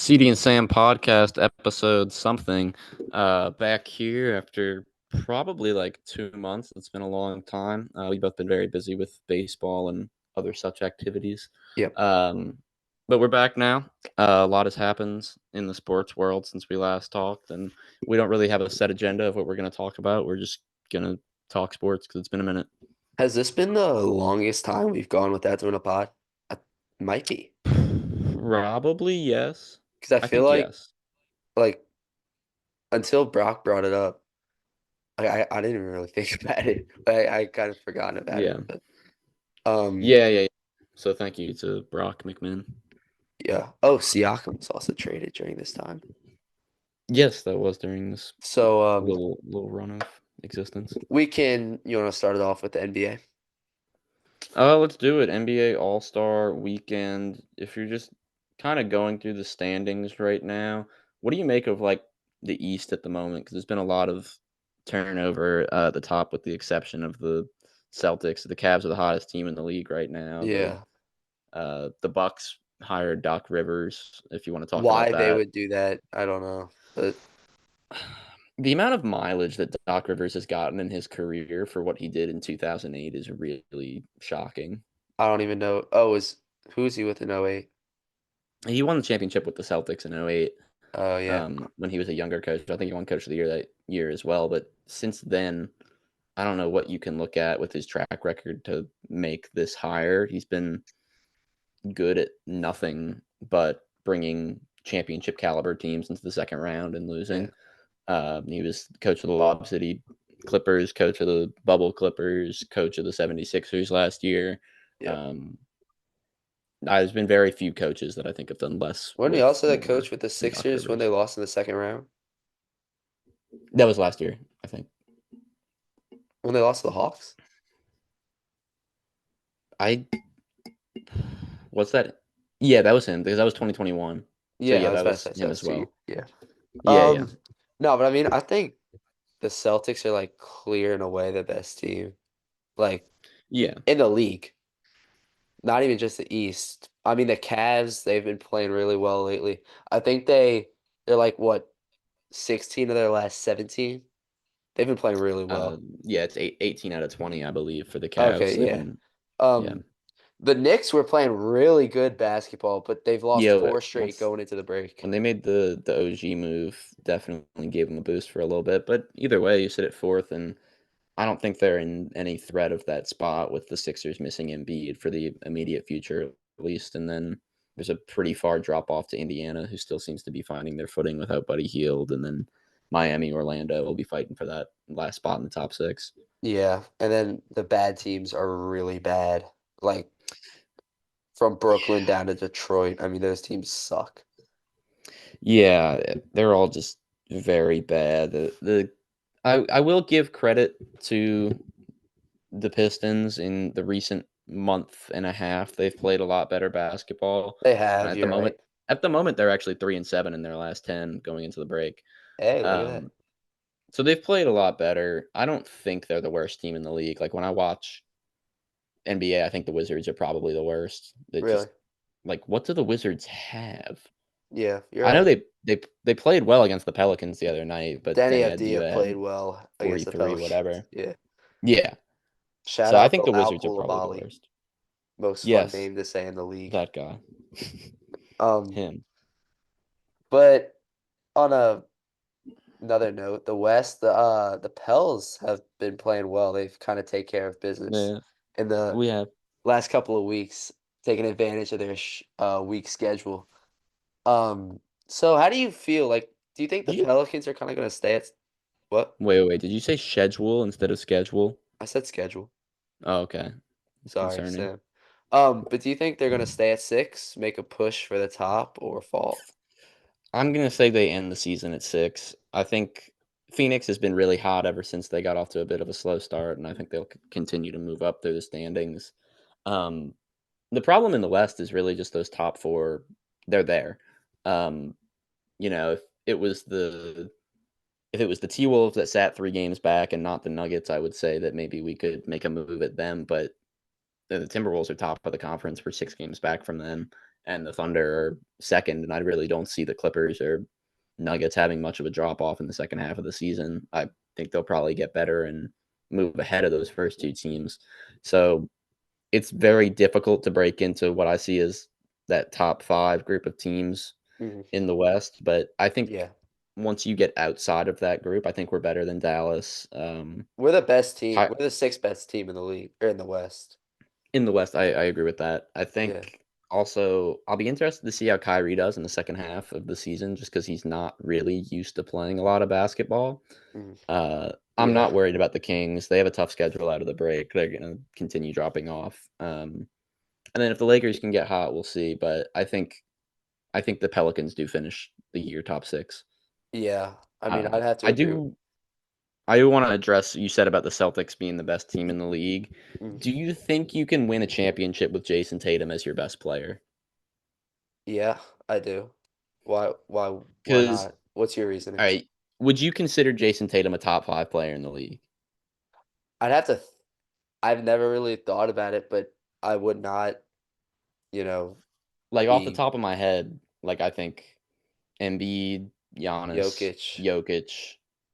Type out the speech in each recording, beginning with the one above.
CD&SAM podcast episode something. Back here after probably like 2 months. It's been a long time. We've both been very busy with baseball and other such activities. Yep. Um, but we're back now. A lot has happened in the sports world since we last talked, and we don't really have a set agenda of what we're going to talk about. We're just going to talk sports because it's been a minute. Has this been the longest time we've gone without doing a pod? Uh, Might be. Probably yes. Because I I feel think yes. like until Brock brought it up, I didn't even really think about it. I kind of forgotten about Yeah. it. But um Yeah. So thank you to Brock McMahon. yeah. Oh, Siakam was also traded during this time. Yes, that was during this So little run of existence. you want to start it off with the NBA? Let's do it. NBA All-Star Weekend. If you're just kind of going through the standings right now, what do you make of like the East at the moment? Because there's been a lot of turnover at the top, with the exception of the Celtics. The Cavs are the hottest team in the league right now. The Yeah. the Bucks hired Doc Rivers. If you want to talk about Why they that. would do that, I don't know. But The amount of mileage that Doc Rivers has gotten in his career for what he did in 2008 is really shocking. I don't even know. Oh, is who is he with in '08? He won the championship with the Celtics in '08 Oh yeah. when he was a younger coach. I think he won Coach of the Year that year as well. But since then, I don't know what you can look at with his track record to make this hire. He's been good at nothing but bringing championship caliber teams into the second round and Yeah. losing. He was coach of the Lob City Clippers, coach of the Bubble Clippers, coach of the 76ers last year. Yep. Um, there's been very few coaches that I think have done less Wasn't he with also the more coach with the than Doc Sixers when they Rivers. lost in the second round? That was last year, I think. When they lost to the Hawks? I what's that? Yeah, that was him because that was 2021. So Yeah, yeah, I was that about to was say so him that's as 2 years. well. Yeah. Yeah. No, but I mean, I think the Celtics are like clear in a way the best team, like Yeah. in the league. Not even just the East. I mean, the Cavs, they've been playing really well lately. I think they're like what, 16 of their last 17? They've been playing really Uh, well. yeah, it's 18 out of 20, I believe, for the Cavs. Okay, They've yeah. been, yeah. Um, the Knicks were playing really good basketball, but they've lost Yeah, four straight once going into the break. when they made the OG move, definitely gave them a boost for a little bit. But either way, you sit at fourth, and I don't think they're in any threat of that spot with the Sixers missing Embiid for the immediate future, at least. And then there's a pretty far drop off to Indiana, who still seems to be finding their footing without Buddy Hield. And then Miami, Orlando will be fighting for that last spot in the top six. Yeah, and then the bad teams are really bad. Like from Brooklyn down to Detroit. I mean, those teams suck. Yeah, they're all just very bad. I will give credit to the Pistons in the recent month and a half. They've played a lot better basketball. They have, At the you're moment, right. they're actually 3-7 in their last 10 going into the break. Hey, look at that. Um, so they've played a lot better. I don't think they're the worst team in the league. Like when I watch NBA, I think the Wizards are probably the worst. They Really? just like, what do the Wizards have? Yeah, you're I know right. they played well against the Pelicans the other night, but Danny they had you Avdija played had well against the 43 Pelicans. whatever. Yeah. Yeah. Shout So I out think to the Al Wizards are probably the Coulibaly. worst. Most fun Yes, name to say in the league. that guy. Um, Him. but on another note, the West, the Pels have been playing well. They've kind of take care of business Yeah, in the we have. last couple of weeks, taking advantage of their weak schedule. So how do you feel? Like, do you think the Did you Pelicans are kind of going to stay at what? wait? Did you say schedule instead of schedule? I said schedule. Oh, okay. It's Sorry, concerning. Sam. But do you think they're going to stay at 6, make a push for the top, or fall? I'm gonna say they end the season at 6. I think Phoenix has been really hot ever since they got off to a bit of a slow start, and I think they'll continue to move up through the standings. Um, the problem in the West is really just those top four. They're there. Um, if it was the T Wolves that sat 3 games back and not the Nuggets, I would say that maybe we could make a move at them. But the Timberwolves are top of the conference. We're 6 games back from them, and the Thunder are second, and I really don't see the Clippers or Nuggets having much of a drop off in the second half of the season. I think they'll probably get better and move ahead of those first two teams. So it's very difficult to break into what I see as that top five group of teams Mhm. in the West. But I think Yeah. once you get outside of that group, I think we're better than Dallas. We're the best team. Hi- We're the sixth best team in the league or in the West. in the West, I agree with that. I Yeah. think also I'll be interested to see how Kyrie does in the second half of the season, just because he's not really used to playing a lot of basketball. Mhm. I'm Yeah. not worried about the Kings. They have a tough schedule out of the break. They're going to continue dropping off. And then if the Lakers can get hot, we'll see. But I think the Pelicans do finish the year top six. Yeah. I mean, Uh, I'd have to I agree. do I do want to address you said about the Celtics being the best team in the league. Mhm. Do you think you can win a championship with Jason Tatum as your best player? Yeah, I do. Why Because not? What's your all reasoning? right, would you consider Jason Tatum a top five player in the league? I'd have to I've never really thought about it, but I would not, you know, Like off the be top of my head, like I think Embiid, Giannis, Jokic.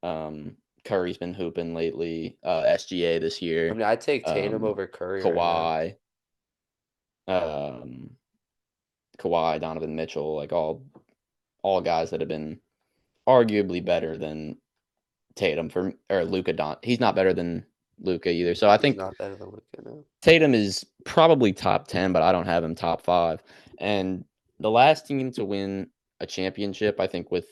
Jokic, Curry's been hooping lately. SGA this I year, mean, I'd take Tatum um, over Curry right now. Kawhi, um, Donovan Mitchell, like all guys that have been arguably better than Tatum for or Luka Don. He's not better than Luka either. So I He's think not better than Luka, no. Tatum is probably top 10, but I don't have him top five. And the last team to win a championship, I think, with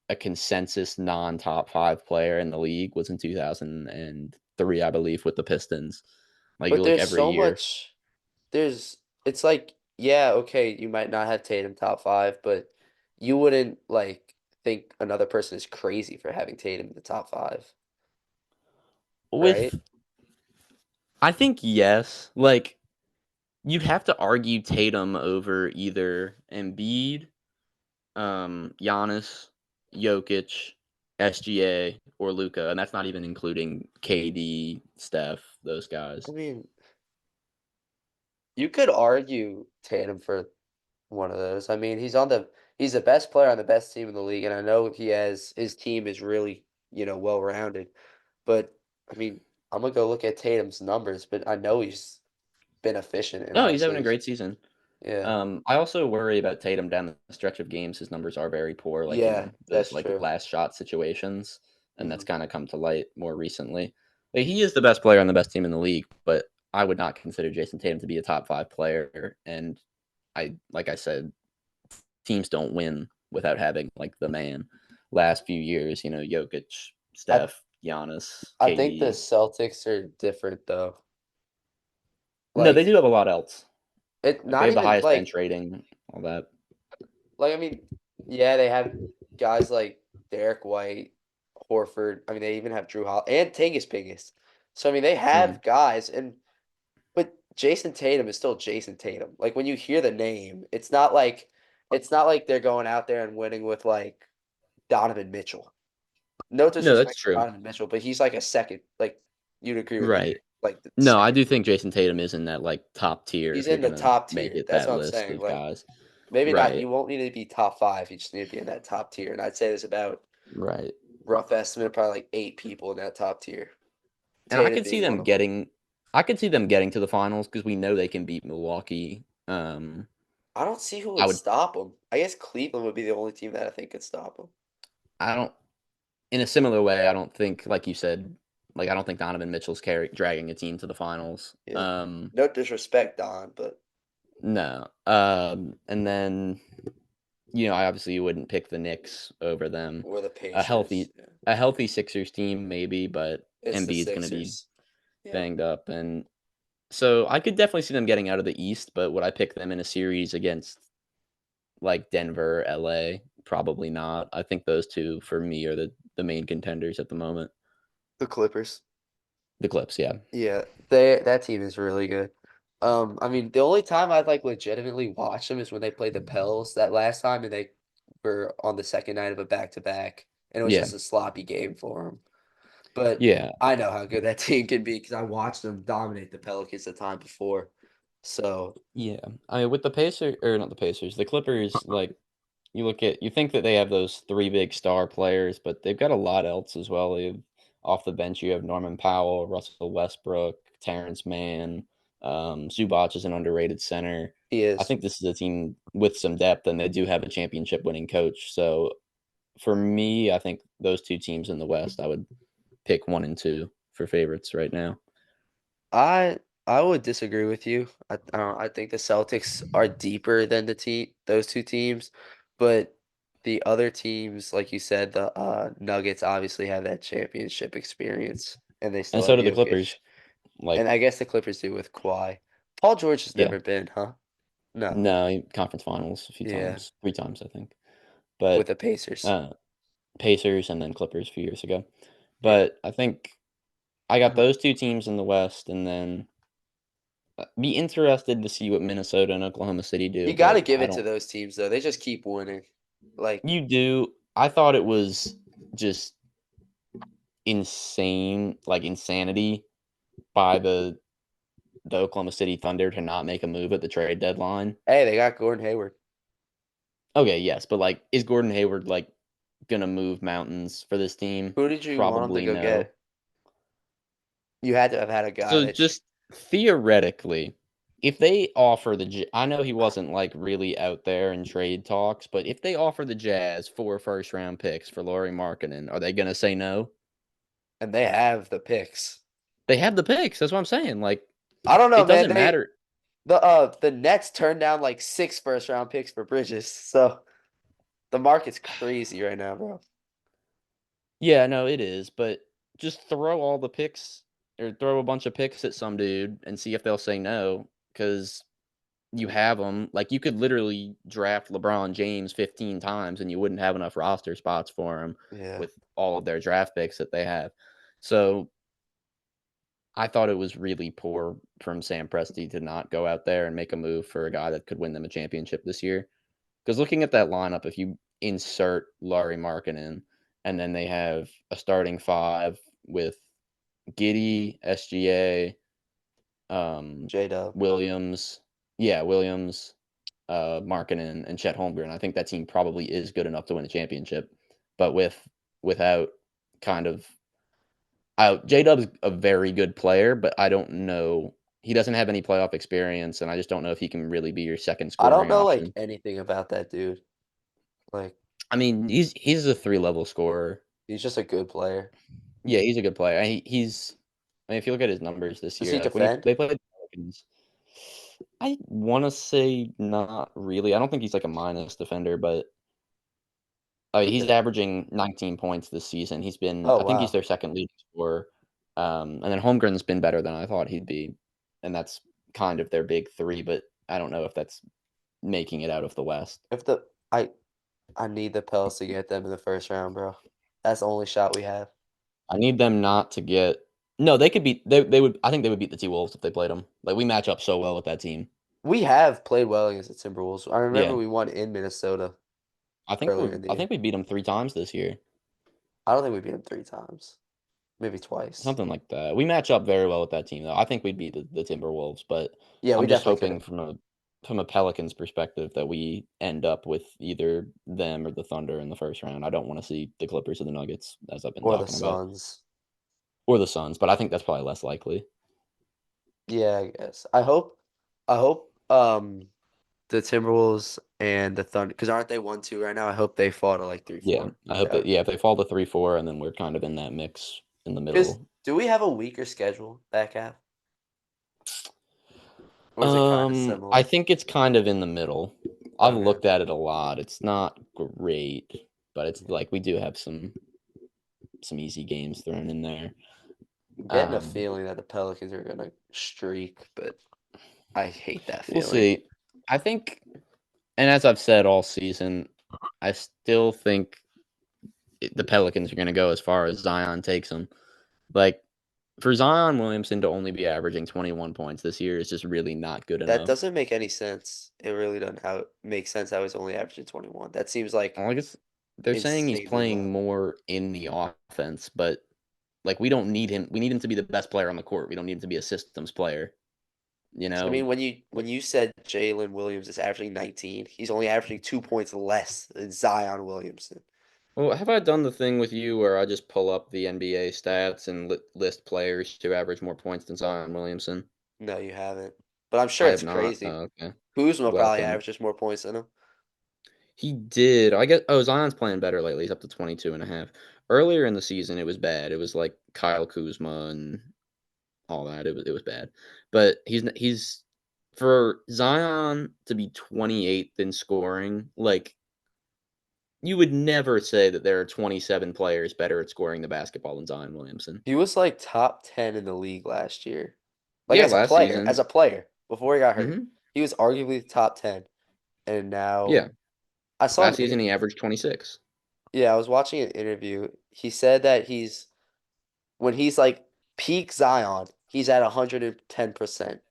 a consensus non-top five player in the league was in 2003, I believe, with the Pistons. Like you But look there's every so year. much there's it's like, yeah, okay, you might not have Tatum top 5, but you wouldn't like think another person is crazy for having Tatum in the top 5, right? With I think yes. Like you'd have to argue Tatum over either Embiid, Giannis, Jokic, SGA, or Luca, and that's not even including KD, Steph, those I guys. mean, you could argue Tatum for one of those. I mean, he's the best player on the best team in the league, and I know his team is really, well rounded. But I mean, I'm gonna go look at Tatum's numbers, but I know he's been efficient, and No, he's having obviously a great season. yeah. I also worry about Tatum down the stretch of games. His numbers are very poor, like Yeah, in those that's like true. last shot situations, and that's Mhm. kind of come to light more recently. Like, he is the best player on the best team in the league, but I would not consider Jason Tatum to be a top five player. And like I said, teams don't win without having like the man. Last few years, Jokic, I Steph, Giannis, I think the KD. Celtics are different though. No, they Like do have a lot else. it Like they not have the even highest bench rating, all that. I mean, yeah, they have guys like Derek White, Horford. I mean, they even have Drew Hol and Tingus Pingus. So I mean, they Mhm. have guys, but Jason Tatum is still Jason Tatum. Like when you hear the name, it's not like they're going out there and winning with like Donovan Mitchell. No No, that's disrespect to true. Donovan Mitchell, but he's like a second. Like you'd agree with me, Right. like the No, I second. do think Jason Tatum is in that like top tier He's if you're in the gonna top make tier. it That's that what I'm list saying. of Like guys. maybe not. Right. You won't need to be top five. You just need to be in that top tier. And I'd say there's about Right. rough estimate, probably like 8 people in that top tier. And I Tatum could see being one them of them. getting I could see them getting to the finals because we know they can beat Milwaukee. I don't see who I would would stop them. I guess Cleveland would be the only team that I think could stop them. I don't in a similar way, I don't think like you said, like I don't think Donovan Mitchell's dragging a team to the finals. Yeah. No disrespect, Don, but No. And then I obviously wouldn't pick the Knicks over them. or the A Pacers. healthy Yeah. a healthy Sixers team maybe, but It's the Embiid's gonna be Sixers. Yeah. banged up, and so I could definitely see them getting out of the East, but would I pick them in a series against like Denver, LA? Probably not. I think those two for me are the main contenders at the moment. The Clippers. The Clips, yeah. Yeah, that team is really good. I mean, the only time I like legitimately watched them is when they played the Pels that last time, and they were on the second night of a back-to-back, and it was Yeah. just a sloppy game for them. But Yeah. I know how good that team can be because I watched them dominate the Pelicans the time before. So Yeah. I mean, with the Pacers or not the Pacers, the Clippers, like, you think that they have those 3 big star players, but they've got a lot else as well. Off the bench, you have Norman Powell, Russell Westbrook, Terrence Mann, Zubac is an underrated center. he I is. think this is a team with some depth, and they do have a championship winning coach. So, for me, I think those 2 teams in the West, I would pick 1 and 2 for favorites right now. I I would disagree with you. I think the Celtics are deeper than those two teams, but the other teams, like you said, the Nuggets obviously have that championship experience, and they And still so have do the Jokic, Clippers. Like, and I guess the Clippers do with Kawhi. Paul George has yeah. never been, huh? No. No, conference finals a few Yeah, times, 3 times, I think. with But, the Pacers. uh, Pacers and then Clippers a few years ago. Yeah. But I think I got Uh-huh. those 2 teams in the West, and then, be interested to see what Minnesota and Oklahoma City You do, got to but give I it to don't. those teams though. They just keep winning. Like, You do. I thought it was just insane, like, insanity by the Oklahoma City Thunder to not make a move at the trade deadline. hey, they got Gordon Hayward. Okay, yes, but, like, is Gordon Hayward, like, gonna move mountains for this team? Who did you want them to Probably go no. get? You had to have had a guy So that just theoretically, if they offer I know he wasn't, like, really out there in trade talks, but if they offer the Jazz 4 first-round picks for Lauri Markkanen, are they gonna say no? and they have the picks. They have the picks, that's what I'm saying, like, I don't know, it man. doesn't matter. The Nets turned down like 6 first-round picks for Bridges, so the market's crazy right now, bro. Yeah, no, it is, but just throw all the picks or throw a bunch of picks at some dude and see if they'll say no, because you have them. Like, you could literally draft LeBron James 15 times, and you wouldn't have enough roster spots for him Yeah. with all of their draft picks that they have. So, I thought it was really poor from Sam Presti to not go out there and make a move for a guy that could win them a championship this year. Because looking at that lineup, if you insert Larry Markkinen, and then they have a starting 5 with Giddy, SGA, um, J-Dub. Williams, yeah, Williams, Markkanen, and Chet Holmgren. I think that team probably is good enough to win a championship. But without kind of J Dub's a very good player, but I don't know. He doesn't have any playoff experience, and I just don't know if he can really be your second I don't scoring know, like, option. anything about that dude. Like, I mean, he's a 3-level scorer. he's just a good player. Yeah, he's a good player. He's I mean, if you look at his numbers this Does year, he like, when defend? they played the Pelicans, I wanna say not really. I don't think he's, like, a minus defender, but, he's Okay. averaging 19 points this season. Oh, I think he's wow. their 2nd leading scorer, and then Holmgren's been better than I thought he'd be, and that's kind of their big 3, but I don't know if that's making it out of the West. If the I need the Pels to get them in the first round, bro. That's the only shot we have. I need them not to get. No, they could beat they would I think they would beat the T-Wolves if they played them. Like, we match up so well with that team. We have played well against the Timberwolves. I remember Yeah. we won in Minnesota earlier in the I year. think we beat them 3 times this year, I don't think we beat them 3 times. Maybe twice. something like that. We match up very well with that team, though. I think we'd beat the Timberwolves, but Yeah, we I'm just definitely could hoping have. from a Pelicans perspective that we end up with either them or the Thunder in the first round. I don't wanna see the Clippers or the Nuggets, as I've been Or the talking about, Suns. or the Suns, but I think that's probably less likely. Yeah, I guess. I hope the Timberwolves and the Thunder, because aren't they 1-2 right now? I hope they fall to like three Yeah, four. I hope That that would, yeah, if they fall to 3-4, and then we're kind of in that mix in the because middle. do we have a weaker schedule back half? Or is it kind of I similar? think it's kind of in the middle. I've Okay. looked at it a lot. It's not great, but it's Yeah. like we do have some easy games thrown in there. I'm getting a Um, feeling that the Pelicans are gonna streak, but I hate that we'll feeling. see. I think, and as I've said all season, I still think the Pelicans are going to go as far as Zion takes them. Like, for Zion Williamson to only be averaging 21 points this year is just really not good That enough. doesn't make any sense. It really doesn't how it makes sense how he's only averaging 21. That seems like I guess they're saying he's insanely playing low. more in the offense, but like, we don't need him. We need him to be the best player on the court. We don't need him to be a systems player. You I know, mean, when you said Jalen Williams is averaging 19, he's only averaging 2 points less than Zion Williamson. well, have I done the thing with you where I just pull up the NBA stats and list players who average more points than Zion Williamson? No, you haven't. But I'm sure I it's have not. crazy. Okay. Kuzma probably Welcome. averages more points than him. He did. I guess. Oh, Zion's playing better lately. He's up to 22.5. Earlier in the season, it was bad. It was like Kyle Kuzma and all that. It was bad. But he's for Zion to be 28th in scoring, like you would never say that there are 27 players better at scoring the basketball than Zion Williamson. He was like top 10 in the league last year. Like Yeah, last as season. a player, before he got hurt. Mhm. He was arguably top 10. And now Yeah. I saw an Last season he averaged 26. yeah, I was watching an interview. He said that when he's like peak Zion, he's at 110%.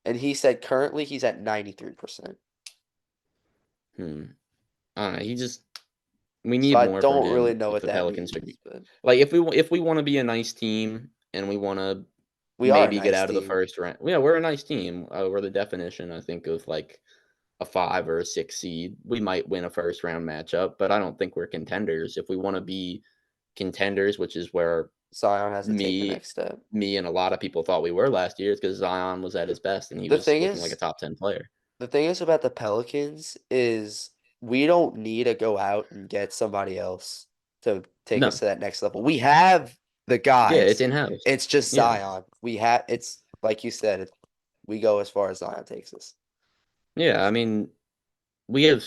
And he said currently he's at 93%. Hmm. I don't know. We So need I more from don't really him know if what the that Pelicans are means, but like if we want to be a nice team and we want to we are a maybe get nice out of the team. first round. Yeah, we're a nice team. We're the definition, I think, of like a 5 or a 6 seed. We might win a first round matchup, but I don't think we're contenders. If we want to be contenders, which is where Zion has to take the me next step. me and a lot of people thought we were last year, is because Zion was at his best and he The was thing looking like a is, top 10 player. the thing is about the Pelicans is we don't need to go out and get somebody else to take us No. to that next level. We have the Yeah, it's guys. in house. It's just Yeah. Zion. It's like you said, we go as far as Zion takes us. Yeah. I mean, we have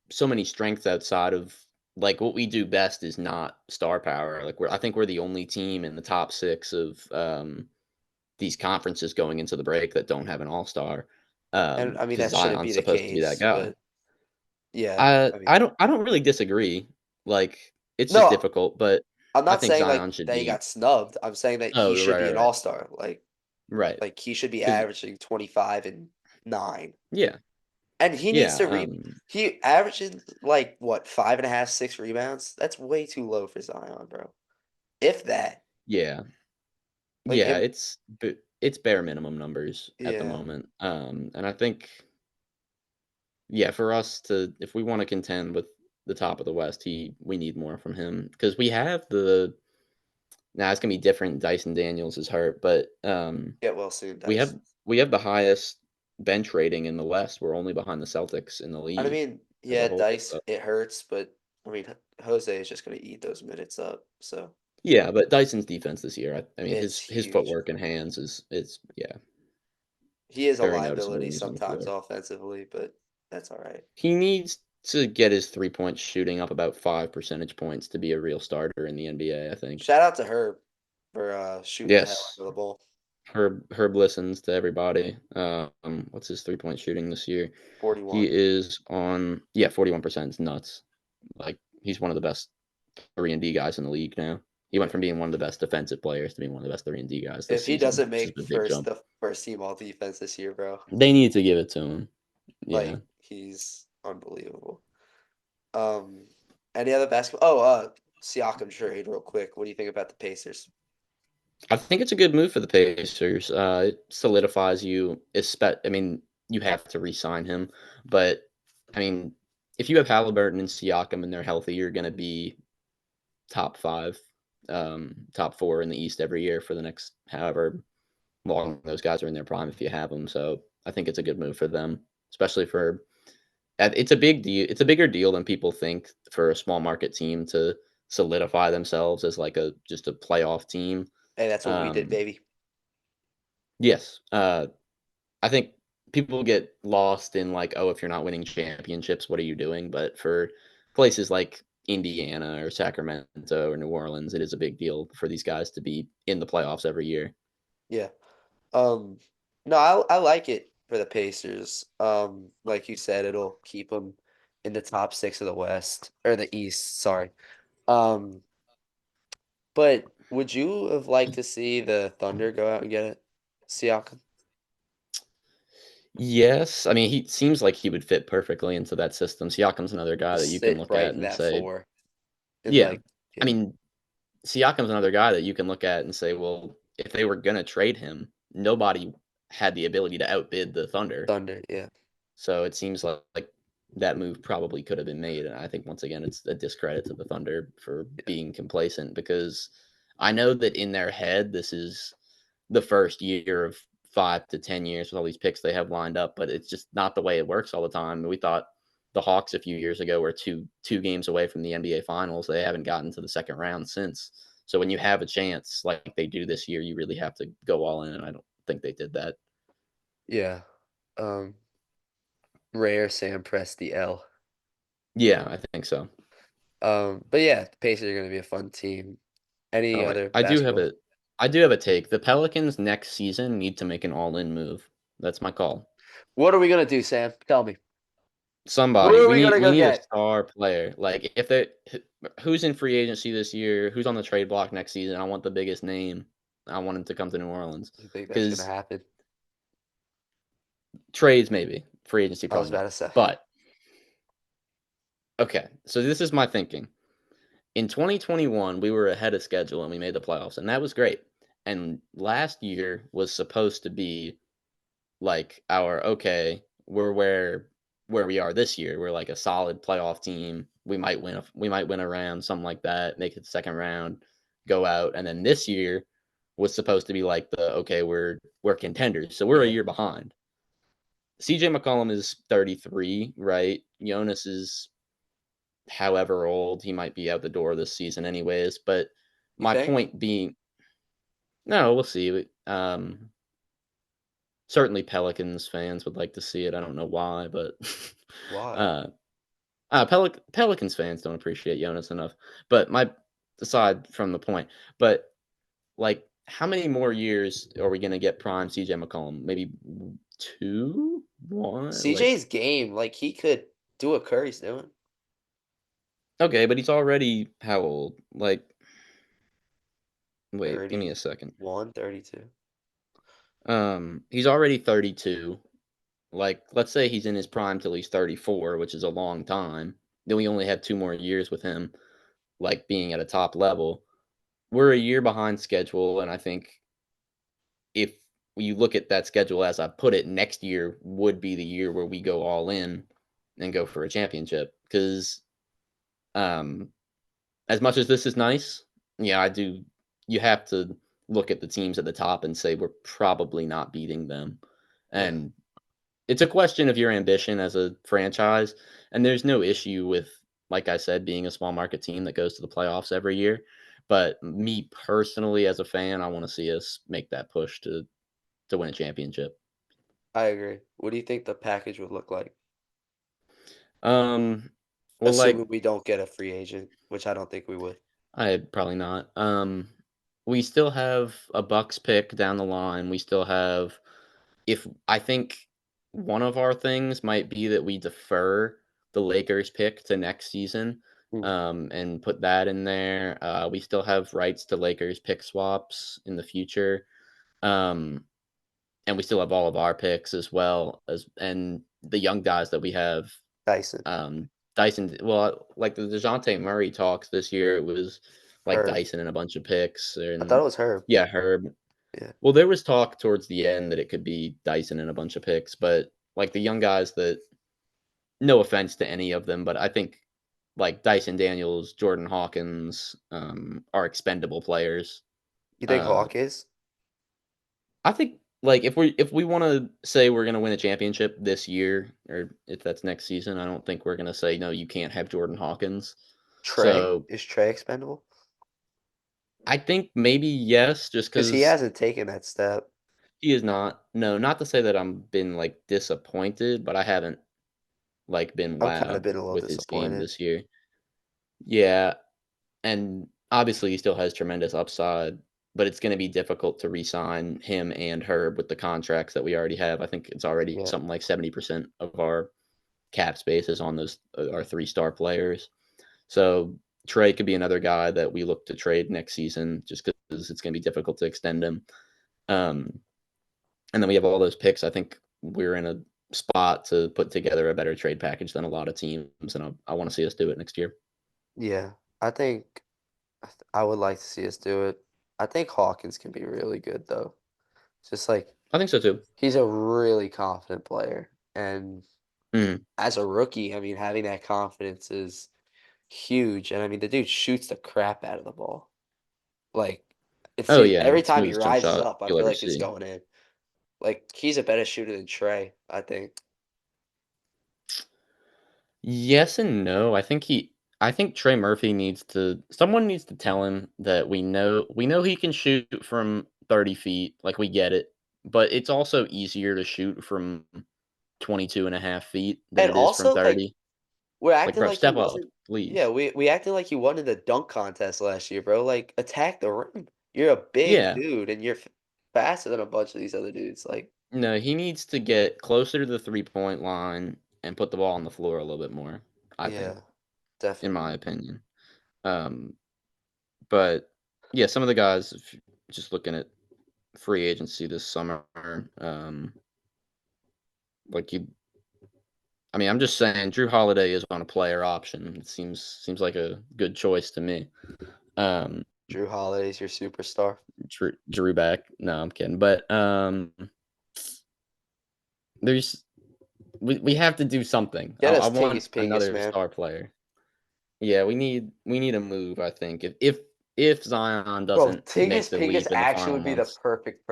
so many strengths outside of like what we do best is not star power. Like I think we're the only team in the top six of these conferences going into the break that don't have an all-star, And I mean because that shouldn't Zion's be the supposed to be that case, guy. but yeah, I I mean I don't really disagree. Like, it's just no, difficult, but I'm I not think saying like Zion should that he be. got snubbed. I'm saying that Oh, he should right, be right, an right. all-star. Right. Like he should be 'Cause averaging 25 and 9. yeah, And he needs yeah, to he averages like what, 5.5, 6 rebounds? That's way too low for Zion, bro. If that. yeah, Like yeah, it's bare minimum numbers at the yeah. moment, and I think, yeah, for us to if we wanna contend with the top of the West, we need more from him because we have the now it's gonna be different. Dyson Daniels is hurt, but Get well soon, we Dice. have we have the highest bench rating in the West. We're only behind the Celtics in the I league mean, as a yeah, whole. Dice, it hurts, but I mean, Jose is just gonna eat those minutes up. So Yeah, but Dyson's defense this year, I mean, it's his huge. footwork and hands is yeah, He is a very noticeable liability when he's on the sometimes floor. offensively, but that's all right. He needs to get his 3-point shooting up about 5 percentage points to be a real starter in the NBA, I think. Shout out to Herb for shooting the hell Yes. out of the ball. Herb listens to everybody. What's his 3-point shooting this year? He 41. is on, yeah, 41%. It's nuts. Like, he's one of the best 3-and-D guys in the league now. He went Yeah. from being one of the best defensive players to being one of the best 3-and-D guys this If he season, doesn't which is make a big jump. the first team all defense this year, bro, They need to give it to him. Yeah. like he's unbelievable. Um, any other basketball? Siakam trade, real quick. What do you think about the Pacers? I think it's a good move for the Pacers. It solidifies you. I mean, you have to re-sign him, but I mean, if you have Halliburton and Siakam and they're healthy, you're going to be top five, top four in the East every year for the next however long those guys are in their prime if you have them. So I think it's a good move for them, especially for it's a big deal. It's a bigger deal than people think for a small market team to solidify themselves as like a just a playoff team. Hey, that's what we did, Um, baby. yes, I think people get lost in like, oh, if you're not winning championships, what are you doing? But for places like Indiana or Sacramento or New Orleans, it is a big deal for these guys to be in the playoffs every year. Yeah. Um, no, I like it for the Pacers. Like you said, it'll keep them in the top six of the West or the East. Sorry. Um, but would you have liked to see the Thunder go out and get it, Siakam? Yes, I mean he seems like he would fit perfectly into that system. Siakam's another guy that Just you can sit look right at in and that say, four and yeah. like, I yeah, mean, Siakam's another guy that you can look at and say, well, if they were gonna trade him, nobody had the ability to outbid the Thunder. Thunder, yeah. So it seems like that move probably could have been made. And I think once again, it's a discredit to the Thunder for being complacent because I know that in their head, this is the first year of 5 to 10 years with all these picks they have lined up, but it's just not the way it works all the time. We thought the Hawks a few years ago were two games away from the NBA Finals. They haven't gotten to the second round since. So when you have a chance like they do this year, you really have to go all in. And I don't think they did that. Yeah. Um, rare Sam pressed the L. Yeah, I think so. But yeah, the Pacers are gonna be a fun team. Any Oh, other I do have basketball? a I do have a take. The Pelicans next season need to make an all-in move. That's my call. What are we gonna do, Sam? Tell me. Who Somebody. are We we need gonna we go need a get? star player. Like if they who's in free agency this year, who's on the trade block next season, I want the biggest name. I want him to come to New Orleans. You think that's gonna Cuz happen? trades maybe, free agency I was probably about not. to say. But okay, so this is my thinking. In 2021, we were ahead of schedule and we made the playoffs and that was great. And last year was supposed to be like our okay, we're where we are this year. We're like a solid playoff team. We might win a round, something like that, make it the second round, go out. And then this year was supposed to be like the okay, we're contenders. So we're a Yeah. year behind. CJ McCollum is 33, right? Jonas is however old. He might be out the door this season anyways. But You my think? point being no, we'll see. Certainly Pelicans fans would like to see it. I don't know why, but Why? uh, Pelicans fans don't appreciate Jonas enough. But my aside from the point, but like, how many more years are we gonna get prime CJ McCollum? Maybe two, one. Like, CJ's game, like he could do what Curry's doing. okay, but he's already how old? Like, wait, give me a second. 31, 32. He's already 32. Like, let's say he's in his prime till he's 34, which is a long time. Then we only have 2 more years with him, like being at a top level. We're a year behind schedule, and I think if you look at that schedule as I put it, next year would be the year where we go all in and go for a championship. Because um, as much as this is nice, yeah, I do. You have to look at the teams at the top and say we're probably not beating them, Yeah, and it's a question of your ambition as a franchise, and there's no issue with, like I said, being a small market team that goes to the playoffs every year. But me personally, as a fan, I want to see us make that push to win a championship. I agree. What do you think the package would look like? Um, well, Assuming like we don't get a free agent, which I don't think we would. I probably not. We still have a Bucks pick down the line. We still have if I think one of our things might be that we defer the Lakers pick to next season, Mm, and put that in there. We still have rights to Lakers pick swaps in the future, um, and we still have all of our picks as well as and the young guys that we have. Dyson, Dyson, well, like the Dejounte Murray talks this year, it was like Herb. Dyson and a bunch of picks, I thought and it was Herb. yeah, Herb. Yeah, Well, there was talk towards the end that it could be Dyson and a bunch of picks, but like the young guys that no offense to any of them, but I think like Dyson Daniels, Jordan Hawkins, are expendable players. you think Uh, Hawk is I think like if we want to say we're gonna win a championship this year, or if that's next season, I don't think we're gonna say no, you can't have Jordan Hawkins. Trey? So Is Trey expendable? I think maybe yes, just Because he because hasn't taken that step. he is not. No, not to say that I'm been like disappointed, but I haven't like been I'm kind of wowed been a little with his game disappointed. this year. Yeah, and obviously he still has tremendous upside, but it's going to be difficult to re-sign him and Herb with the contracts that we already have. I think it's already Yeah, something like 70% of our cap space is on those our three-star players. So Trey could be another guy that we look to trade next season just because it's going to be difficult to extend him. Um, and then we have all those picks. I think we're in a spot to put together a better trade package than a lot of teams, and I want to see us do it next year. yeah. I think I would like to see us do it. I think Hawkins can be really good though. Just like I think so too. He's a really confident player, and Mhm. as a rookie, I mean, having that confidence is huge, and I mean, the dude shoots the crap out of the ball. Like, it Oh, seems yeah, every time he smoothest jump rises shot up, I you'll feel ever like it's see. going in. Like, he's a better shooter than Trey, I think. Yes and no. I think Trey Murphy needs to someone needs to tell him that we know he can shoot from 30 feet, like, we get it, but it's also easier to shoot from 22.5 feet than And it is from also, like, 30. we're Like, acting bro, like he step up, wasn't yeah, please. we acting like he won in the dunk contest last year, bro. Like, attack the rim. You're a big Yeah. dude, and you're f faster than a bunch of these other dudes, like No, he needs to get closer to the three-point line and put the ball on the floor a little bit more, I think, yeah, in my definitely. opinion. Um, but, yeah, some of the guys, if just looking at free agency this summer, um, like you I mean, I'm just saying Drew Holiday is on a player option. It seems like a good choice to me. Um, Drew Holiday's your superstar. Drew back. No, I'm kidding. But there's we have to do something. Get I us want Tingus Pingus, another man. star player. Yeah, we need a move. I think if Zion Bro, doesn't make Tingus the Pingus leap in the actually final would be the months, perfect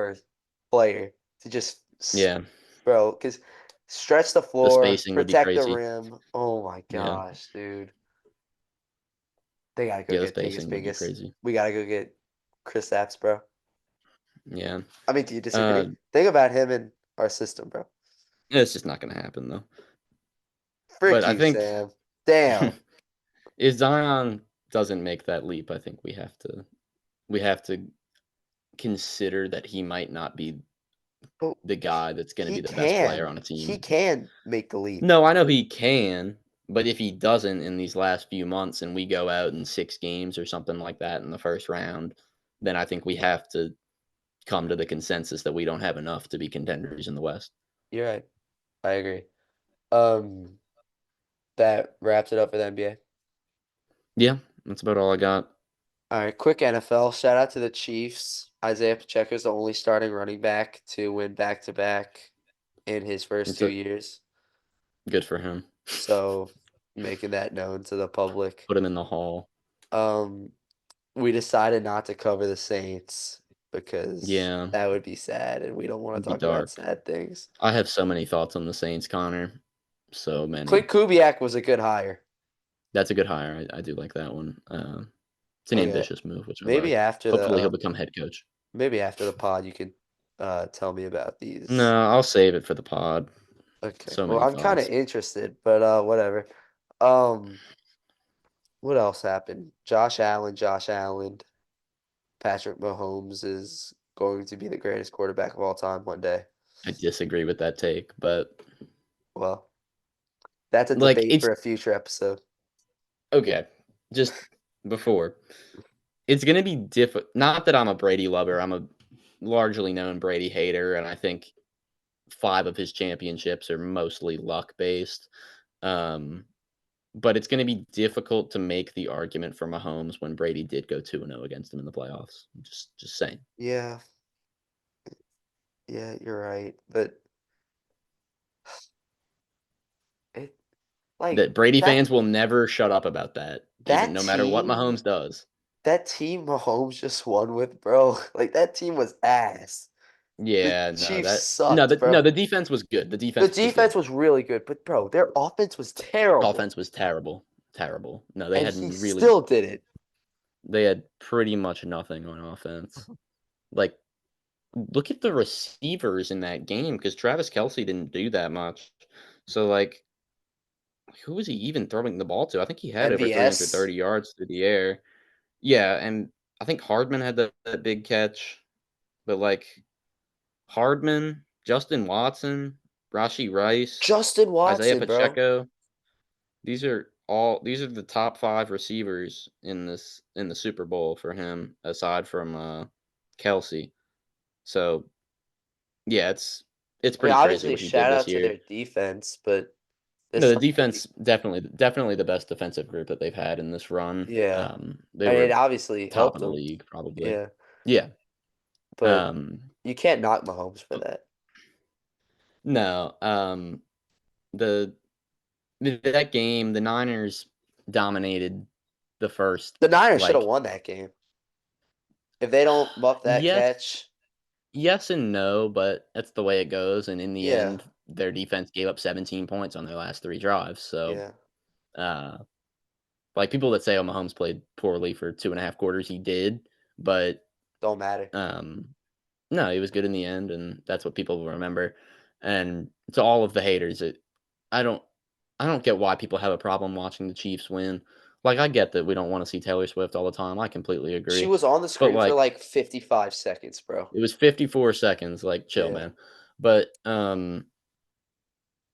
player to just yeah, bro, because stretch the the floor, spacing would be protect the crazy. rim. Oh my Yeah, gosh, dude. They gotta go yeah, the get Tingus spacing would be Pingus. crazy. We gotta go get Chris Apps, bro. Yeah, I mean, do you uh, disagree? Think about him in our system, bro. it's just not gonna happen though. But Frick I you, think Sam. Damn. if Zion doesn't make that leap, I think we have to consider that he might not be But the guy that's gonna he be the best player on can. a He team. can make the leap. No, I know he can, but if he doesn't in these last few months and we go out in 6 games or something like that in the first round, then I think we have to come to the consensus that we don't have enough to be contenders in the West. You're right. I agree. Um, that wraps it up for the NBA. Yeah, that's about all I got. All right, quick NFL. Shout out to the Chiefs. Isaiah Pacheco is the only starting running back to win back-to-back in his first It's two a years. good for him. So, making that known to the public. Put him in the hall. Um, we decided not to cover the Saints because Yeah, that would be sad, and we don't want it'd to be talk about dark. sad things. I have so many thoughts on the Saints, Connor. So Clint many. Kubiak was a good hire. That's a good hire. I do like that one. It's an Okay, ambitious move, which I maybe like. after Hopefully, the he'll become head coach. maybe after the pod, you could tell me about these. No, I'll save it for the pod. Okay, So well, many I'm kind of thoughts. interested, but whatever. Um, what else happened? Josh Allen, Patrick Mahomes is going to be the greatest quarterback of all time one day. I disagree with that take, but Well, that's a like debate it's for a future episode. okay. Just before it's gonna be not that I'm a Brady lover. I'm a largely known Brady hater, and I think 5 of his championships are mostly luck based. Um, but it's gonna be difficult to make the argument for Mahomes when Brady did go 2-0 against him in the playoffs. Just saying. Yeah, yeah, you're right. But it like That Brady that fans will never shut up about that, even that no matter what team Mahomes does. that team Mahomes just won with, bro. Like that team was ass. The Yeah, no, Chiefs that no, sucked, the no, bro. the defense was good. The The defense was defense good. was really good, but bro, their offense was terrible, Offense was terrible, terrible. No, they and had he really still did it. they had pretty much nothing on offense. Like, look at the receivers in that game because Travis Kelsey didn't do that much. So, like, who was he even throwing the ball to? I think he had over MVS, 330 yards through the air. Yeah, and I think Hardman had that big catch, but like Hardman, Justin Watson, Rashi Rice, Justin Isaiah Watson, bro. Pacheco. These are the top 5 receivers in the Super Bowl for him, aside from, Kelsey. So, yeah, it's I mean, pretty crazy obviously, what he did shout this out to year. their defense, but there's No, the something you, defense definitely the best defensive group that they've had in this run. yeah. They I mean, it were obviously top helped of the them, league probably. yeah. Yeah. But Um, you can't knock Mahomes for but that. No, the that game, the Niners dominated the first, The Niners should have like, won that game. If they don't muff that yes, catch, yes and no, but that's the way it goes, and in the yeah, end, their defense gave up 17 points on their last 3 drives, so, yeah, uh, like, people that say, "Oh, Mahomes played poorly for 2.5 quarters," he did, but, don't matter. um, no, he was good in the end, and that's what people will remember, and to all of the haters, I don't I don't get why people have a problem watching the Chiefs win. Like, I get that we don't wanna see Taylor Swift all the time, I completely She agree, was on the but, screen for like, like 55 seconds, bro. it was 54 seconds, like, chill, Yeah, man. But,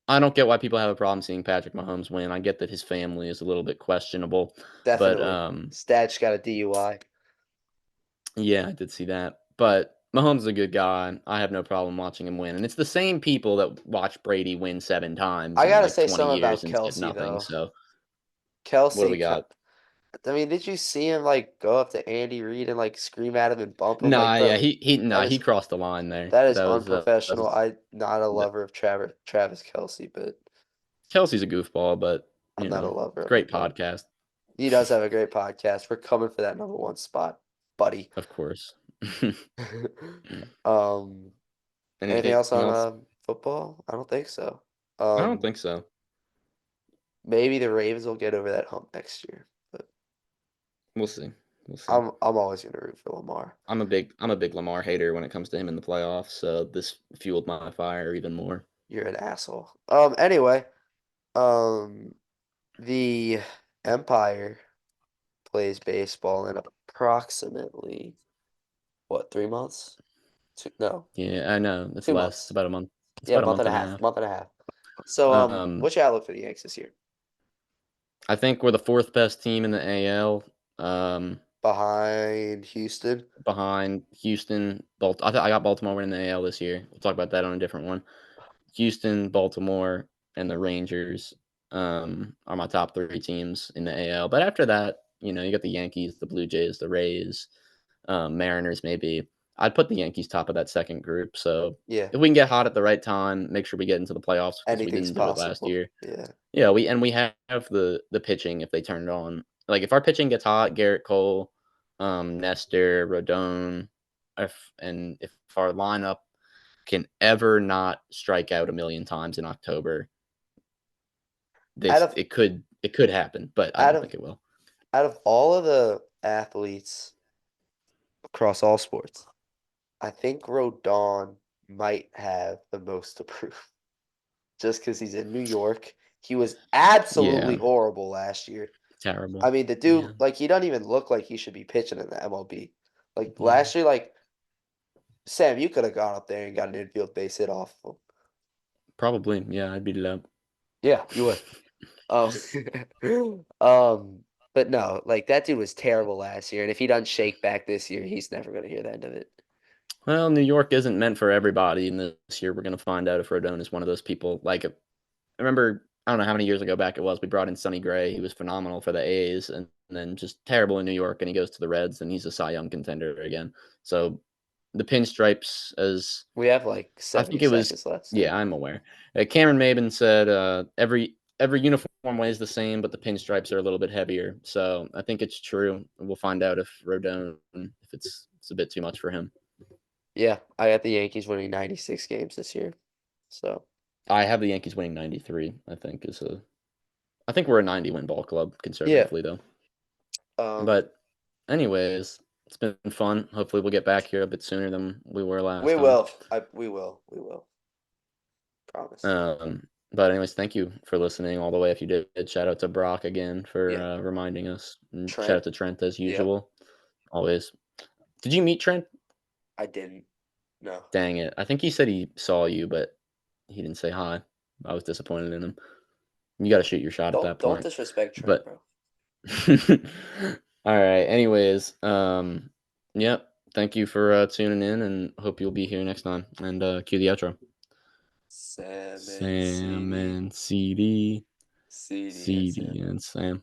I don't get why people have a problem seeing Patrick Mahomes win. I get that his family is a little bit questionable, but, definitely. Stats got a DUI. yeah, I did see that. But Mahomes is a good guy. I have no problem watching him win, and it's the same people that watch Brady win 7 times I in, gotta like, say 20 something years about and get Kelsey nothing, though. so what do Kelsey, we got? I mean, did you see him like go up to Andy Reid and like scream at him and bump him? Like, Nah, yeah, bro, nah, that he is crossed the line there. that is That unprofessional. was I'm not a that lover of Travis Kelsey, but Kelsey's a goofball, but, I'm not a lover of great him, man. podcast, He does have a great podcast. We're coming for that number one spot, buddy. of course. um, anything else Anything on else? football? I don't think so. I don't Um, think so. maybe the Ravens will get over that hump next year, but We'll see. We'll see. I'm always gonna root for Lamar. I'm a big Lamar hater when it comes to him in the playoffs, so this fueled my fire even more. You're an asshole. Anyway, um, the Empire plays baseball in approximately what, 3 months? No, Yeah, I know. It's two less. It's months. about a month. It's Yeah, about a month and a half. month and a half. So, Um, what's your outlook for the Yanks this year? I think we're the fourth best team in the AL. Behind Houston? Behind Houston. I got Baltimore winning the AL this year. We'll talk about that on a different one. Houston, Baltimore, and the Rangers are my top 3 teams in the AL. But after that, you got the Yankees, the Blue Jays, the Rays, Mariners, maybe. I'd put the Yankees top of that second group. So Yeah, if we can get hot at the right time, make sure we get into the playoffs because we anything's didn't do it last possible. year. Yeah. Yeah, we have the pitching if they turn it on. Like if our pitching gets hot, Garrett Cole, Nestor, Rodon, if our lineup can ever not strike out a million times in October, Out this of it could happen, but I out don't of think it will. out of all of the athletes across all sports, I think Rodon might have the most to prove. Just because he's in New York. He was absolutely Yeah, horrible last year. terrible. I mean, the dude, Yeah, like, he doesn't even look like he should be pitching in the MLB. Like yeah, last year, like Sam, you could have gone up there and got an infield base hit off of him. probably. Yeah, I'd beat it up. Yeah, you would. Um, um, but no, like that dude was terrible last year, and if he doesn't shake back this year, he's never gonna hear the end of it. Well, New York isn't meant for everybody, and this year we're gonna find out if Rodon is one of those people. Like, I remember, I don't know how many years ago back it was. We brought in Sonny Gray. He was phenomenal for the A's, and then just terrible in New York. And he goes to the Reds, and he's a Cy Young contender again. So the pinstripes, as We have like I 70 think it was, seconds left yeah, still. I'm aware. Cameron Maben said every uniform weighs the same, but the pinstripes are a little bit heavier. So I think it's true. We'll find out if Rodon, if it's a bit too much for him. Yeah, I got the Yankees winning 96 games this year. So I have the Yankees winning 93. I think we're a 90 win ball club yeah, conservatively though. um, But anyways, it's been fun. Hopefully we'll get back here a bit sooner than we were last we time. will. We will. Promise. But anyways, thank you for listening all the way. If you did, shout out to Brock again for Yeah, reminding us, and shout Trent. out to Trent as Yep, usual. Always. Did you meet Trent? I didn't. No, Dang it! I think he said he saw you, but he didn't say hi. I was disappointed in him. You got to shoot your shot at that don't point. disrespect Trent, But bro. all right. Anyways, yep. Thank you for tuning in, and hope you'll be here next time. And cue the outro. Sam and Sam CD, and CD, CD and CD Sam. and Sam.